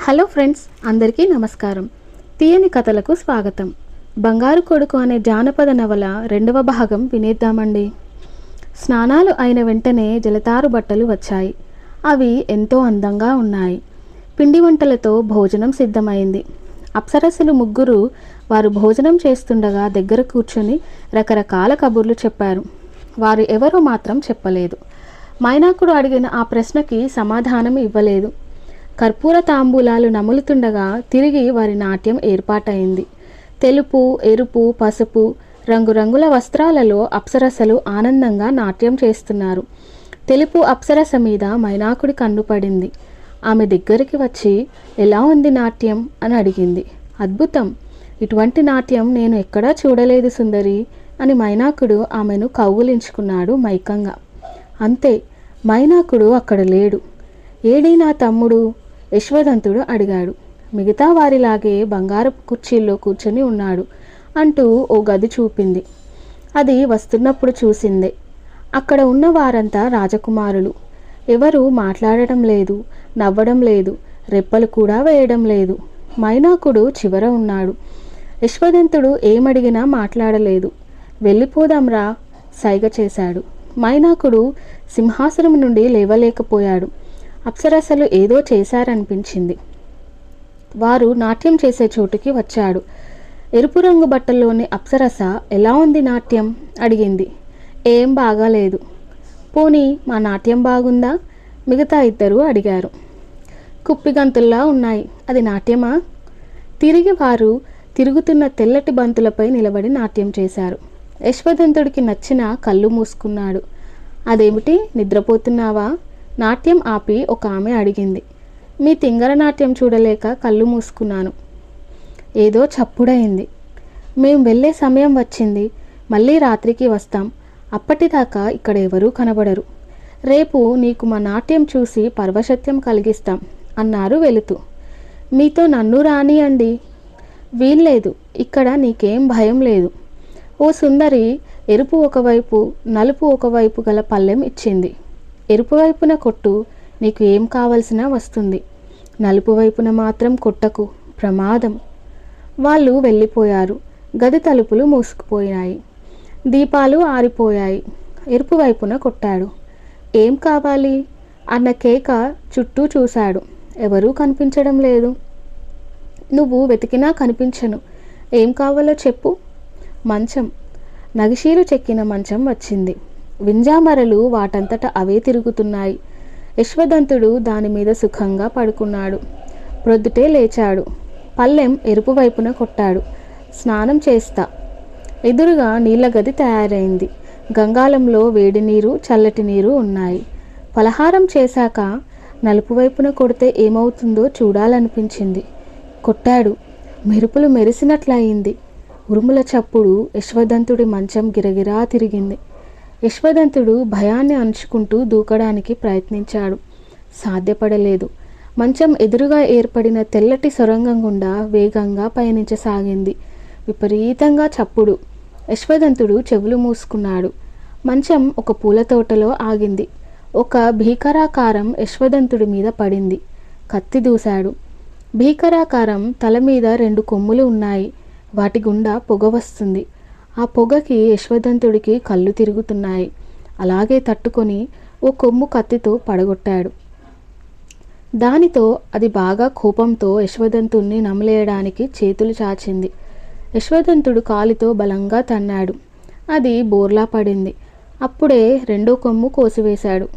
Hello friends, అందరికీ నమస్కారం. తీయని కథలకు స్వాగతం. బంగారు కొడుకు అనే జానపద నవల రెండవ భాగం వినేద్దామండి. స్నానాలు అయిన వెంటనే జలతారు బట్టలు వచ్చాయి. అవి ఎంతో అందంగా ఉన్నాయి. పిండి వంటలతో భోజనం సిద్ధమైంది. అప్సరసలు ముగ్గురు వారు భోజనం చేస్తుండగా దగ్గర కూర్చొని రకరకాల కబుర్లు చెప్పారు. వారు ఎవరో మాత్రం చెప్పలేదు. మైనాకుడు అడిగిన ఆ ప్రశ్నకి సమాధానం ఇవ్వలేదు. కర్పూర తాంబూలాలు నములుతుండగా తిరిగి వారి నాట్యం ఏర్పాటైంది. తెలుపు, ఎరుపు, పసుపు రంగురంగుల వస్త్రాలలో అప్సరసలు ఆనందంగా నాట్యం చేస్తున్నారు. తెలుపు అప్సరస మీద మైనాకుడి కన్ను పడింది. ఆమె దగ్గరికి వచ్చి, ఎలా ఉంది నాట్యం అని అడిగింది. అద్భుతం, ఇటువంటి నాట్యం నేను ఎక్కడా చూడలేదు సుందరి అని మైనాకుడు ఆమెను కౌగులించుకున్నాడు మైకంగా. అంతే, మైనాకుడు అక్కడ లేడు. ఏడీ నా తమ్ముడు? యశ్వదంతుడు అడిగాడు. మిగతా వారిలాగే బంగారపు కుర్చీల్లో కూర్చొని ఉన్నాడు అంటూ ఓ గది చూపింది. అది వస్తున్నప్పుడు చూసిందే. అక్కడ ఉన్న వారంతా రాజకుమారులు. ఎవరు మాట్లాడటం లేదు, నవ్వడం లేదు, రెప్పలు కూడా వేయడం లేదు. మైనాకుడు చివర ఉన్నాడు. యశ్వదంతుడు ఏమడిగినా మాట్లాడలేదు. వెళ్ళిపోదాంరా సైగ చేశాడు. మైనాకుడు సింహాసనం నుండి లేవలేకపోయాడు. అప్సరసలు ఏదో చేశారనిపించింది. వారు నాట్యం చేసే చోటుకి వచ్చాడు. ఎరుపు రంగు బట్టల్లోని అప్సరస ఎలా ఉంది నాట్యం అడిగింది. ఏం బాగాలేదు. పోనీ మా నాట్యం బాగుందా? మిగతా ఇద్దరు అడిగారు. కుప్పిగంతుల్లా ఉన్నాయి, అది నాట్యమా? తిరిగి వారు తిరుగుతున్న తెల్లటి బంతులపై నిలబడి నాట్యం చేశారు. యశ్వదంతుడికి నచ్చిన కళ్ళు మూసుకున్నాడు. అదేమిటి, నిద్రపోతున్నావా? నాట్యం ఆపి ఒక ఆమె అడిగింది. మీ తింగర నాట్యం చూడలేక కళ్ళు మూసుకున్నాను. ఏదో చప్పుడైంది. మేం వెళ్ళే సమయం వచ్చింది. మళ్ళీ రాత్రికి వస్తాం. అప్పటిదాకా ఇక్కడ ఎవరూ కనబడరు. రేపు నీకు మా నాట్యం చూసి పరవశత్యం కలిగిస్తాం అన్నారు వెళుతూ. మీతో నన్ను రానియండి. వీల్లేదు, ఇక్కడ నీకేం భయం లేదు. ఓ సుందరి ఎరుపు ఒకవైపు, నలుపు ఒకవైపు గల పళ్ళెం ఇచ్చింది. ఎరుపు వైపున కొట్టు, నీకు ఏం కావలసినా వస్తుంది. నలుపు వైపున మాత్రం కొట్టకు, ప్రమాదం. వాళ్ళు వెళ్ళిపోయారు. గది తలుపులు మూసుకుపోయాయి. దీపాలు ఆరిపోయాయి. ఎరుపు వైపున కొట్టాడు. ఏం కావాలి అన్న కేక చుట్టూ చూశాడు. ఎవరూ కనిపించడం లేదు. నువ్వు వెతికినా కనిపించను. ఏం కావాలో చెప్పు. మంచం. నగిశీలు చెక్కిన మంచం వచ్చింది. వింజామరలు వాటంతట అవే తిరుగుతున్నాయి. యశ్వదంతుడు దాని మీద సుఖంగా పడుకున్నాడు. ప్రొద్దుటే లేచాడు. పళ్ళెం ఎరుపు వైపున కొట్టాడు. స్నానం చేస్తా. ఎదురుగా నీళ్ల గది తయారైంది. గంగాళంలో వేడి నీరు, చల్లటి నీరు ఉన్నాయి. పలహారం చేశాక నలుపు వైపున కొడితే ఏమవుతుందో చూడాలనిపించింది. కొట్టాడు. మెరుపులు మెరిసినట్లయింది. ఉరుముల చప్పుడు. యశ్వదంతుడి మంచం గిరగిరా తిరిగింది. యశ్వదంతుడు భయాన్ని అణుచుకుంటూ దూకడానికి ప్రయత్నించాడు. సాధ్యపడలేదు. మంచం ఎదురుగా ఏర్పడిన తెల్లటి సొరంగం గుండా వేగంగా పయనించసాగింది. విపరీతంగా చప్పుడు. యశ్వదంతుడు చెవులు మూసుకున్నాడు. మంచం ఒక పూల తోటలో ఆగింది. ఒక భీకరాకారం యశ్వదంతుడి మీద పడింది. కత్తి దూశాడు. భీకరాకారం తల మీద 2 కొమ్ములు ఉన్నాయి. వాటి గుండా పొగ వస్తుంది. ఆ పొగకి యశ్వదంతుడికి కళ్ళు తిరుగుతున్నాయి. అలాగే తట్టుకొని ఓ కొమ్ము కత్తితో పడగొట్టాడు. దానితో అది బాగా కోపంతో యశ్వదంతుణ్ణి నమలేయడానికి చేతులు చాచింది. యశ్వదంతుడు కాలితో బలంగా తన్నాడు. అది బోర్లా పడింది. అప్పుడే 2వ కొమ్ము కోసివేశాడు.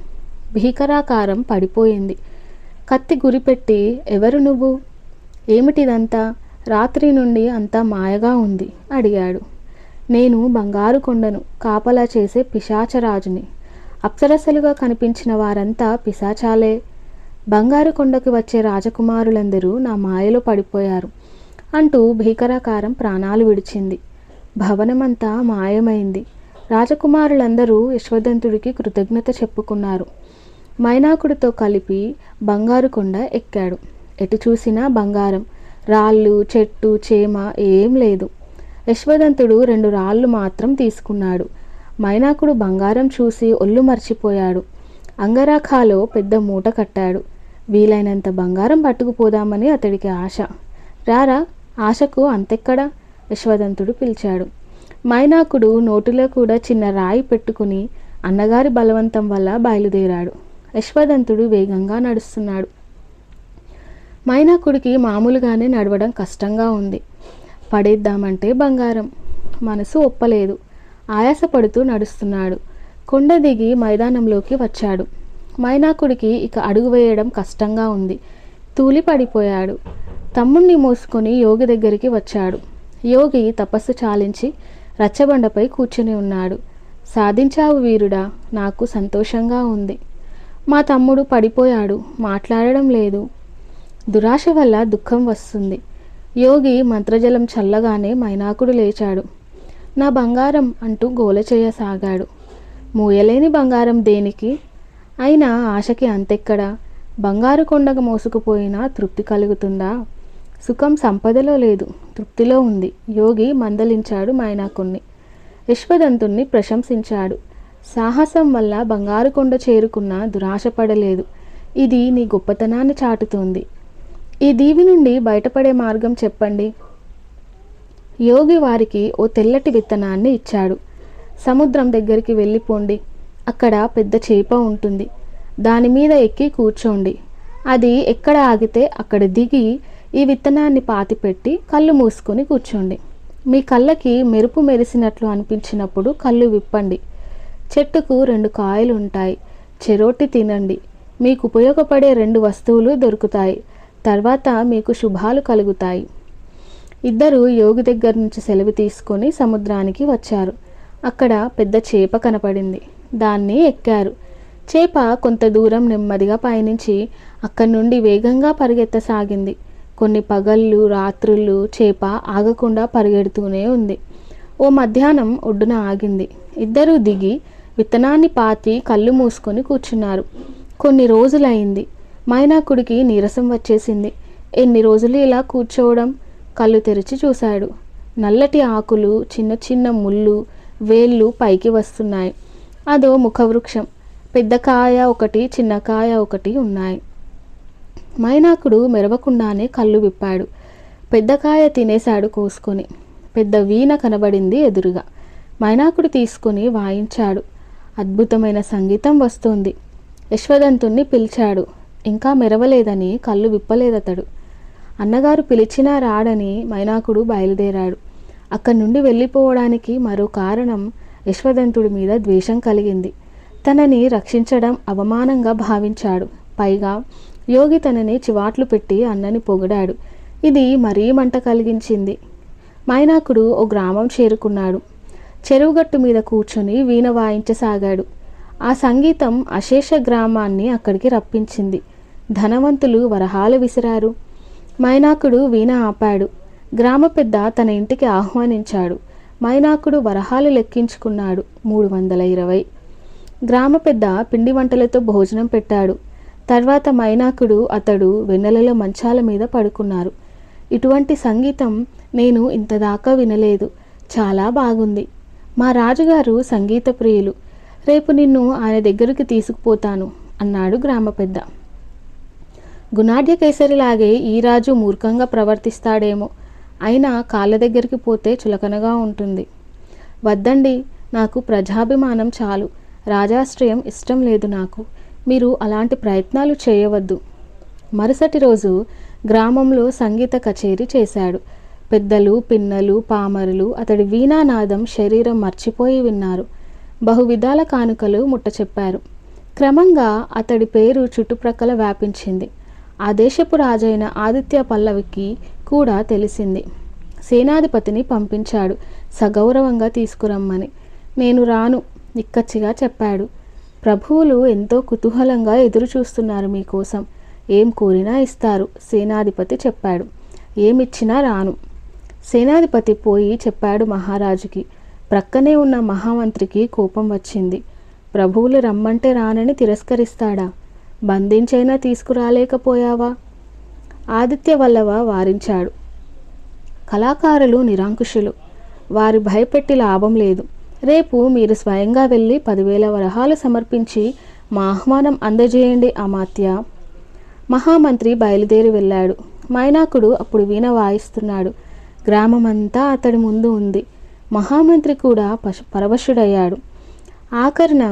భీకరాకారం పడిపోయింది. కత్తి గురిపెట్టి, ఎవరు నువ్వు? ఏమిటిదంతా? రాత్రి నుండి అంతా మాయగా ఉంది అడిగాడు. నేను బంగారు కొండను కాపలా చేసే పిశాచరాజుని. అప్సరసలుగా కనిపించిన వారంతా పిశాచాలే. బంగారు కొండకు వచ్చే రాజకుమారులందరూ నా మాయలో పడిపోయారు అంటూ భీకరాకారం ప్రాణాలు విడిచింది. భవనమంతా మాయమైంది. రాజకుమారులందరూ యశ్వదంతుడికి కృతజ్ఞత చెప్పుకున్నారు. మైనాకుడితో కలిపి బంగారు కొండ ఎక్కాడు. ఎటు చూసినా బంగారం. రాళ్ళు, చెట్టు, చేమ ఏం లేదు. యశ్వదంతుడు 2 రాళ్ళు మాత్రం తీసుకున్నాడు. మైనాకుడు బంగారం చూసి ఒళ్ళు మర్చిపోయాడు. అంగరాఖాలో పెద్ద మూట కట్టాడు. వీలైనంత బంగారం పట్టుకుపోదామని అతడికి ఆశ. రారా, ఆశకు అంతెక్కడా? యశ్వదంతుడు పిలిచాడు. మైనాకుడు నోటిలో కూడా చిన్న రాయి పెట్టుకుని అన్నగారి బలవంతం వల్ల బయలుదేరాడు. యశ్వదంతుడు వేగంగా నడుస్తున్నాడు. మైనాకుడికి మామూలుగానే నడవడం కష్టంగా ఉంది. పడేద్దామంటే బంగారం. మనసు ఒప్పలేదు. ఆయాసపడుతూ నడుస్తున్నాడు. కొండ దిగి మైదానంలోకి వచ్చాడు. మైనాకుడికి ఇక అడుగు వేయడం కష్టంగా ఉంది. తూలి పడిపోయాడు. తమ్ముణ్ణి మోసుకొని యోగి దగ్గరికి వచ్చాడు. యోగి తపస్సు చాలించి రచ్చబండపై కూర్చుని ఉన్నాడు. సాధించావు వీరుడా, నాకు సంతోషంగా ఉంది. మా తమ్ముడు పడిపోయాడు, మాట్లాడడం లేదు. దురాశ వల్ల దుఃఖం వస్తుంది. యోగి మంత్రజలం చల్లగానే మైనాకుడు లేచాడు. నా బంగారం అంటూ గోల చేయసాగాడు. మూయలేని బంగారం దేనికి? అయినా ఆశకి అంతెక్కడా? బంగారు కొండకు మోసుకుపోయినా తృప్తి కలుగుతుందా? సుఖం సంపదలో లేదు, తృప్తిలో ఉంది. యోగి మందలించాడు మైనాకుణ్ణి. యశ్వదంతుణ్ణి ప్రశంసించాడు. సాహసం వల్ల బంగారు కొండ చేరుకున్న దురాశపడలేదు. ఇది నీ గొప్పతనాన్ని చాటుతోంది. ఈ దీవి నుండి బయటపడే మార్గం చెప్పండి. యోగి వారికి ఓ తెల్లటి విత్తనాన్ని ఇచ్చాడు. సముద్రం దగ్గరికి వెళ్ళిపోండి. అక్కడ పెద్ద చేప ఉంటుంది. దాని మీద ఎక్కి కూర్చోండి. అది ఎక్కడ ఆగితే అక్కడ దిగి ఈ విత్తనాన్ని పాతిపెట్టి కళ్ళు మూసుకొని కూర్చోండి. మీ కళ్ళకి మెరుపు మెరిసినట్లు అనిపించినప్పుడు కళ్ళు విప్పండి. చెట్టుకు 2 కాయలు ఉంటాయి. చెరోటి తినండి. మీకు ఉపయోగపడే 2 వస్తువులు దొరుకుతాయి. తర్వాత మీకు శుభాలు కలుగుతాయి. ఇద్దరు యోగి దగ్గర నుంచి సెలవు తీసుకొని సముద్రానికి వచ్చారు. అక్కడ పెద్ద చేప కనపడింది. దాన్ని ఎక్కారు. చేప కొంత దూరం నెమ్మదిగా పయనించి అక్కడి నుండి వేగంగా పరిగెత్తసాగింది. కొన్ని పగళ్ళు రాత్రుళ్ళు చేప ఆగకుండా పరిగెడుతూనే ఉంది. ఓ మధ్యాహ్నం ఒడ్డున ఆగింది. ఇద్దరూ దిగి విత్తనాన్ని పాతి కళ్ళు మూసుకొని కూర్చున్నారు. కొన్ని రోజులైంది. మైనాకుడికి నీరసం వచ్చేసింది. ఎన్ని రోజులు ఇలా కూర్చోవడం? కళ్ళు తెరిచి చూశాడు. నల్లటి ఆకులు, చిన్న చిన్న ముళ్ళు, వేళ్ళు పైకి వస్తున్నాయి. అదో ముఖవృక్షం. పెద్ద కాయ ఒకటి, చిన్న కాయ ఒకటి ఉన్నాయి. మైనాకుడు మెరవకుండానే కళ్ళు విప్పాడు. పెద్ద కాయ తినేశాడు కోసుకొని. పెద్ద వీణ కనబడింది ఎదురుగా. మైనాకుడు తీసుకొని వాయించాడు. అద్భుతమైన సంగీతం వస్తోంది. యశ్వదంతుణ్ణి పిలిచాడు. ఇంకా మెరవలేదని కళ్ళు విప్పలేదతడు. అన్నగారు పిలిచినా రాడని మైనాకుడు బయలుదేరాడు. అక్కడి నుండి వెళ్ళిపోవడానికి మరో కారణం యశ్వదంతుడి మీద ద్వేషం కలిగింది. తనని రక్షించడం అవమానంగా భావించాడు. పైగా యోగి తనని చివాట్లు పెట్టి అన్నని పొగిడాడు. ఇది మరీ మంట కలిగించింది. మైనాకుడు ఓ గ్రామం చేరుకున్నాడు. చెరువుగట్టు మీద కూర్చొని వీణ వాయించసాగాడు. ఆ సంగీతం అశేష గ్రామాన్ని అక్కడికి రప్పించింది. ధనవంతులు వరహాలు విసిరారు. మైనాకుడు వీణ ఆపాడు. గ్రామ పెద్ద తన ఇంటికి ఆహ్వానించాడు. మైనాకుడు వరహాలు లెక్కించుకున్నాడు. 320. గ్రామ పెద్ద పిండి వంటలతో భోజనం పెట్టాడు. తర్వాత మైనాకుడు అతడు వెన్నెలలో మంచాల మీద పడుకున్నారు. ఇటువంటి సంగీతం నేను ఇంతదాకా వినలేదు. చాలా బాగుంది. మా రాజుగారు సంగీత ప్రియులు. రేపు నిన్ను ఆయన దగ్గరికి తీసుకుపోతాను అన్నాడు గ్రామ పెద్ద. గుణాఢ్య కేసరిలాగే ఈ రాజు మూర్ఖంగా ప్రవర్తిస్తాడేమో. అయినా కాళ్ళ దగ్గరికి పోతే చులకనగా ఉంటుంది. వద్దండి, నాకు ప్రజాభిమానం చాలు. రాజాశ్రయం ఇష్టం లేదు నాకు. మీరు అలాంటి ప్రయత్నాలు చేయవద్దు. మరుసటి రోజు గ్రామంలో సంగీత కచేరీ చేశాడు. పెద్దలు, పిన్నలు, పామరులు అతడి వీణానాదం శరీరం మర్చిపోయి విన్నారు. బహువిధాల కానుకలు ముట్ట చెప్పారు. క్రమంగా అతడి పేరు చుట్టుప్రక్కల వ్యాపించింది. ఆ దేశపు రాజైన ఆదిత్య పల్లవికి కూడా తెలిసింది. సేనాధిపతిని పంపించాడు సగౌరవంగా తీసుకురమ్మని. నేను రాను నిక్కచ్చిగా చెప్పాడు. ప్రభువులు ఎంతో కుతూహలంగా ఎదురు చూస్తున్నారు మీకోసం. ఏం కోరినా ఇస్తారు సేనాధిపతి చెప్పాడు. ఏమిచ్చినా రాను. సేనాధిపతి పోయి చెప్పాడు మహారాజుకి. ప్రక్కనే ఉన్న మహామంత్రికి కోపం వచ్చింది. ప్రభువులు రమ్మంటే రానని తిరస్కరిస్తాడా? బంధించైనా తీసుకురాలేకపోయావా? ఆదిత్య వల్లవ వారించాడు. కళాకారులు నిరంకుశులు. వారి భయపెట్టి లాభం లేదు. రేపు మీరు స్వయంగా వెళ్ళి 10,000 వరహాలు సమర్పించి మా ఆహ్వానం అందజేయండి అమాత్య. మహామంత్రి బయలుదేరి వెళ్ళాడు. మైనాకుడు అప్పుడు వీణ వాయిస్తున్నాడు. గ్రామమంతా అతడి ముందు ఉంది. మహామంత్రి కూడా పరవశుడయ్యాడు. ఆఖరిన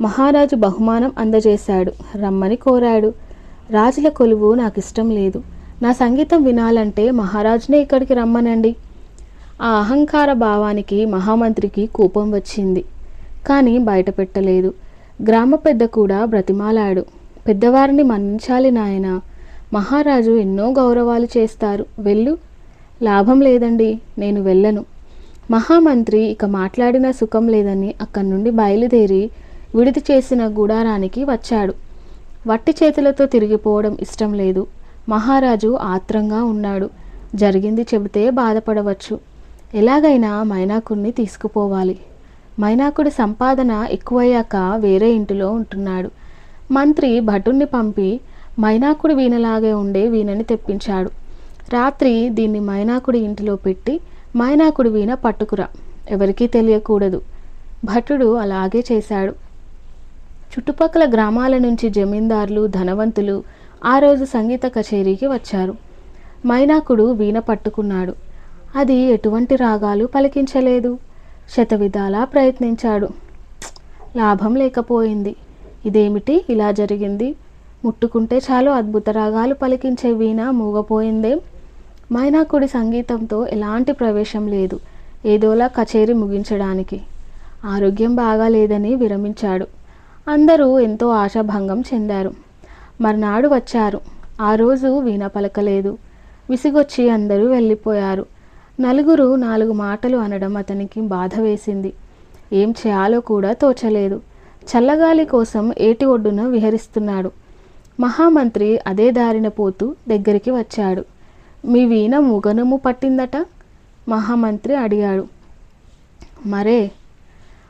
మహారాజు బహుమానం అందజేశాడు. రమ్మని కోరాడు. రాజుల కొలువు నాకు ఇష్టం లేదు. నా సంగీతం వినాలంటే మహారాజునే ఇక్కడికి రమ్మనండి. ఆ అహంకార భావానికి మహామంత్రికి కోపం వచ్చింది. కానీ బయట పెట్టలేదు. గ్రామ పెద్ద కూడా బ్రతిమాలాడు. పెద్దవారిని మన్నించాలి నాయన. మహారాజు ఎన్నో గౌరవాలు చేస్తారు. వెళ్ళు. లాభం లేదండి, నేను వెళ్ళను. మహామంత్రి ఇక మాట్లాడిన సుఖం లేదని అక్కడి నుండి బయలుదేరి విడిది చేసిన గుడారానికి వచ్చాడు. వట్టి చేతులతో తిరిగిపోవడం ఇష్టం లేదు. మహారాజు ఆత్రంగా ఉన్నాడు. జరిగింది చెబితే బాధపడవచ్చు. ఎలాగైనా మైనాకుడిని తీసుకుపోవాలి. మైనాకుడి సంపాదన ఎక్కువయ్యాక వేరే ఇంటిలో ఉంటున్నాడు. మంత్రి భటుణ్ణి పంపి మైనాకుడి వీణలాగే ఉండే వీణని తెప్పించాడు. రాత్రి దీన్ని మైనాకుడి ఇంటిలో పెట్టి మైనాకుడి వీణ పట్టుకురా, ఎవరికీ తెలియకూడదు. భటుడు అలాగే చేశాడు. చుట్టుపక్కల గ్రామాల నుంచి జమీందారులు, ధనవంతులు ఆ రోజు సంగీత కచేరీకి వచ్చారు. మైనాకుడు వీణ పట్టుకున్నాడు. అది ఎటువంటి రాగాలు పలికించలేదు. శతవిధాలా ప్రయత్నించాడు. లాభం లేకపోయింది. ఇదేమిటి ఇలా జరిగింది? ముట్టుకుంటే చాలు అద్భుత రాగాలు పలికించే వీణ మూగపోయిందేం? మైనాకుడి సంగీతంతో ఎలాంటి ప్రవేశం లేదు. ఏదోలా కచేరీ ముగించడానికి. ఆరోగ్యం బాగాలేదని విరమించాడు. అందరూ ఎంతో ఆశాభంగం చెందారు. మర్నాడు వచ్చారు. ఆ రోజు వీణ పలకలేదు. విసిగొచ్చి అందరూ వెళ్ళిపోయారు. నలుగురు 4 మాటలు అనడం అతనికి బాధ వేసింది. ఏం చేయాలో కూడా తోచలేదు. చల్లగాలి కోసం ఏటి ఒడ్డున విహరిస్తున్నాడు. మహామంత్రి అదే దారిన పోతూ దగ్గరికి వచ్చాడు. మీ వీణ మూగనము పట్టిందట? మహామంత్రి అడిగాడు. మరే,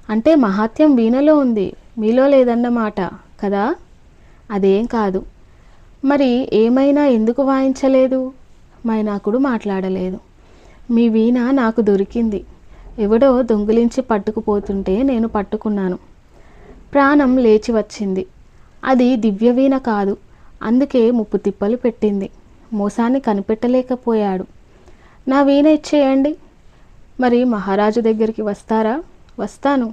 అంటే మహాత్యం వీణలో ఉంది, మీలో లేదన్నమాట కదా? అదేం కాదు. మరి ఏమైనా ఎందుకు వాయించలేదు? మైనాకుడు మాట్లాడలేదు. మీ వీణ నాకు దొరికింది. ఎవడో దొంగిలించి పట్టుకుపోతుంటే నేను పట్టుకున్నాను. ప్రాణం లేచి వచ్చింది. అది దివ్యవీణ కాదు. అందుకే ముప్పు తిప్పలు పెట్టింది. మోసాన్ని కనిపెట్టలేకపోయాడు. నా వీణ ఇచ్చేయండి. మరి మహారాజు దగ్గరికి వస్తారా? వస్తాను.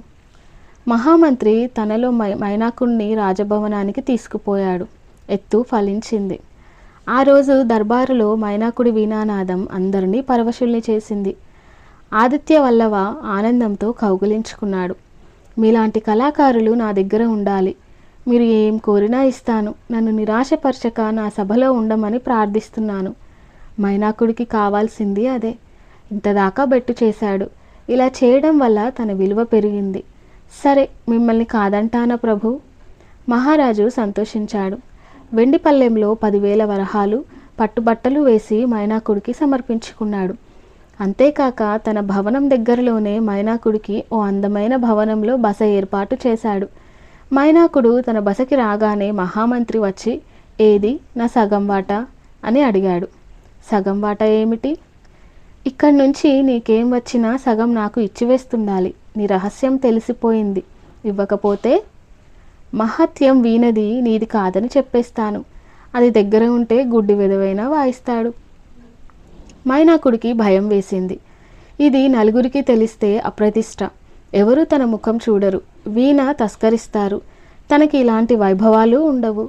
మహామంత్రి తనలో మైనాకుడిని రాజభవనానికి తీసుకుపోయాడు. ఎత్తు ఫలించింది. ఆ రోజు దర్బారులో మైనాకుడి వీణానాదం అందరినీ పరవశుల్ని చేసింది. ఆదిత్య వల్లవ ఆనందంతో కౌగిలించుకున్నాడు. మీలాంటి కళాకారులు నా దగ్గర ఉండాలి. మీరు ఏం కోరినా ఇస్తాను. నన్ను నిరాశపరచక నా సభలో ఉండమని ప్రార్థిస్తున్నాను. మైనాకుడికి కావాల్సింది అదే. ఇంతదాకా బెట్టు చేశాడు. ఇలా చేయడం వల్ల తన విలువ పెరిగింది. సరే, మిమ్మల్ని కాదంటానా ప్రభు? మహారాజు సంతోషించాడు. వెండి పల్లెంలో 10,000 వరహాలు పట్టుబట్టలు వేసి మైనాకుడికి సమర్పించుకున్నాడు. అంతేకాక తన భవనం దగ్గరలోనే మైనాకుడికి ఓ అందమైన భవనంలో బస ఏర్పాటు చేశాడు. మైనాకుడు తన బసకి రాగానే మహామంత్రి వచ్చి, ఏది నా సగం వాటా అని అడిగాడు. సగం వాటా ఏమిటి? ఇక్కడి నుంచి నీకేం వచ్చినా సగం నాకు ఇచ్చివేస్తుండాలి. నీ రహస్యం తెలిసిపోయింది. ఇవ్వకపోతే మహత్యం వీణది, నీది కాదని చెప్పేస్తాను. అది దగ్గర ఉంటే గుడ్డి వెదవైనా వాయిస్తాడు. మైనాకుడికి భయం వేసింది. ఇది నలుగురికి తెలిస్తే అప్రతిష్ట. ఎవరు తన ముఖం చూడరు. వీణ తస్కరిస్తారు. తనకి ఇలాంటి వైభవాలు ఉండవు.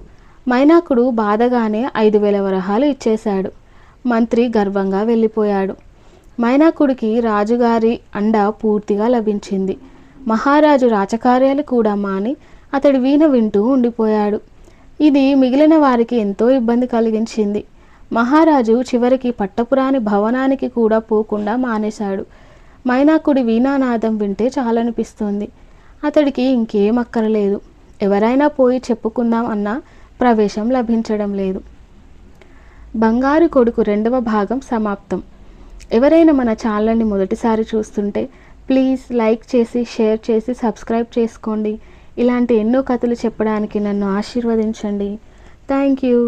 మైనాకుడు బాధగానే 5,000 వరహాలు ఇచ్చేశాడు. మంత్రి గర్వంగా వెళ్ళిపోయాడు. మైనాకుడికి రాజుగారి అండ పూర్తిగా లభించింది. మహారాజు రాజకార్యాలు కూడా మాని అతడి వీణ వింటూ ఉండిపోయాడు. ఇది మిగిలిన వారికి ఎంతో ఇబ్బంది కలిగించింది. మహారాజు చివరికి పట్టపురాని భవనానికి కూడా పోకుండా మానేశాడు. మైనాకుడి వీణానాదం వింటే చాలనిపిస్తుంది. అతడికి ఇంకేం అక్కరలేదు. ఎవరైనా పోయి చెప్పుకుందాం అన్నా ప్రవేశం లభించడం లేదు. బంగారు కొడుకు 2వ భాగం సమాప్తం. ఎవరైనా మన ఛానల్ని మొదటిసారి చూస్తుంటే ప్లీజ్ లైక్ చేసి, షేర్ చేసి, సబ్స్క్రైబ్ చేసుకోండి. ఇలాంటి ఎన్నో కథలు చెప్పడానికి నన్ను ఆశీర్వదించండి. Thank you.